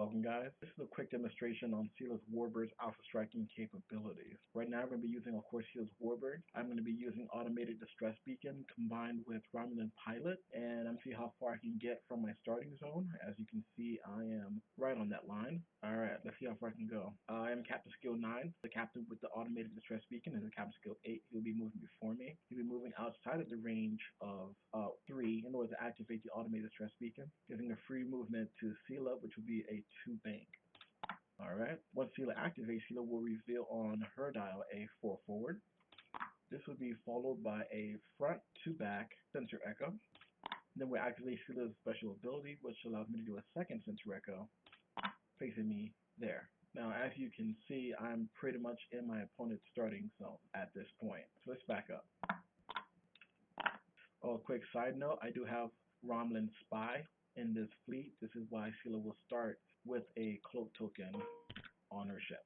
Welcome guys. This is a quick demonstration on Sela's Warbird's alpha striking capabilities. Right now I'm going to be using, of course, Sela's Warbird. I'm going to be using Automated Distress Beacon combined with Romulan Pilot, and I'm see how far I can get from my starting zone. As you can see, I am right on that line. Alright, let's see how far I can go. I am Captain Skill 9, the captain with the Automated Distress Beacon, and the Captain Skill 8. He'll be moving before me. He'll be moving outside of the range of 3 in order to activate the Automated Distress Beacon, giving a free movement to Sela, which will be a 2 bank. Alright, once Sela activates, Sela will reveal on her dial a 4 forward. This will be followed by a front to back sensor echo. Then we activate Sela's special ability, which allows me to do a second sensor echo, facing me there. Now, as you can see, I'm pretty much in my opponent's starting zone at this point. So let's back up. Oh, quick side note, I do have Romulan Spy in this fleet. This is why Sela will start with a cloak token on her ship.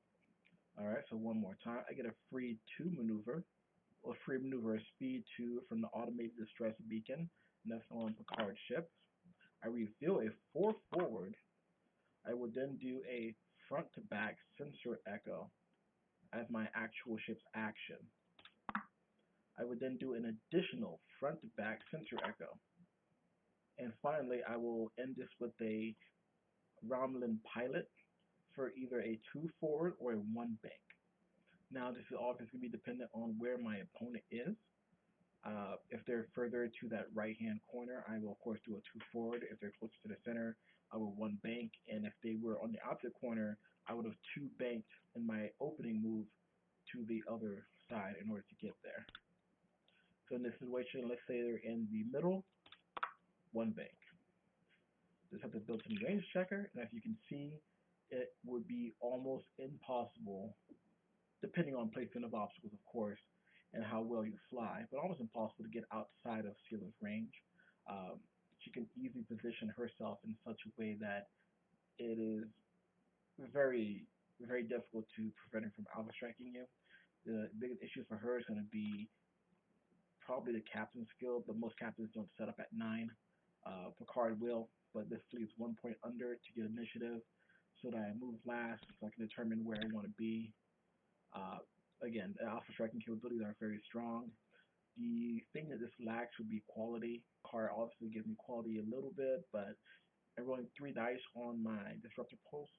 Alright, so one more time. I get a free 2 maneuver, or free maneuver speed 2 from the Automated Distress Beacon, and that's on Picard's ship. I reveal a 4 forward. I would then do a front to back sensor echo as my actual ship's action. I would then do an additional front to back sensor echo. And finally, I will end this with a Romulan Pilot for either a 2 forward or a 1 bank. Now, this is obviously going to be dependent on where my opponent is. If they're further to that right-hand corner, I will, of course, do a 2 forward. If they're closer to the center, I will 1 bank. And if they were on the opposite corner, I would have 2 banked in my opening move to the other side in order to get there. So in this situation, let's say they're in the middle, 1 bank. This has a built-in range checker, and as you can see, it would be almost impossible, depending on placement of obstacles, of course, and how well you fly, but almost impossible to get outside of Sela's range. She can easily position herself in such a way that it is very, very difficult to prevent her from alpha striking you. The biggest issue for her is going to be probably the captain skill, but most captains don't set up at 9. Picard will, but this fleet is 1 point under to get initiative, so that I move last, so I can determine where I want to be. Again, the alpha striking capabilities are very strong. The thing that this lacks would be quality. Picard obviously gives me quality a little bit, but I'm rolling 3 dice on my Disruptor Pulse.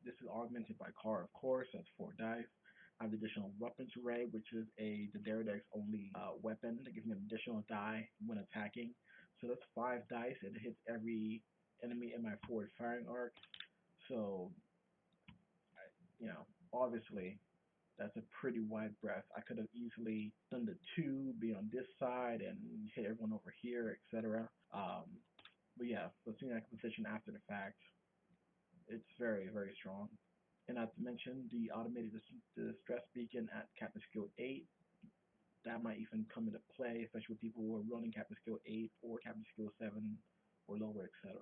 This is augmented by Car, of course, that's 4 dice. I have the additional Weapons Array, which is a Daenerys only weapon that gives me an additional die when attacking. So that's 5 dice. It hits every enemy in my forward firing arc. So, obviously, that's a pretty wide breadth. I could have easily done the 2, be on this side, and hit everyone over here, etc. But yeah, so seeing that position after the fact, it's very, very strong. And not to mention the Automated Distress Beacon at Captain Skill 8. That might even come into play, especially with people who are running Captain Skill 8 or Captain Skill 7 or lower, etc.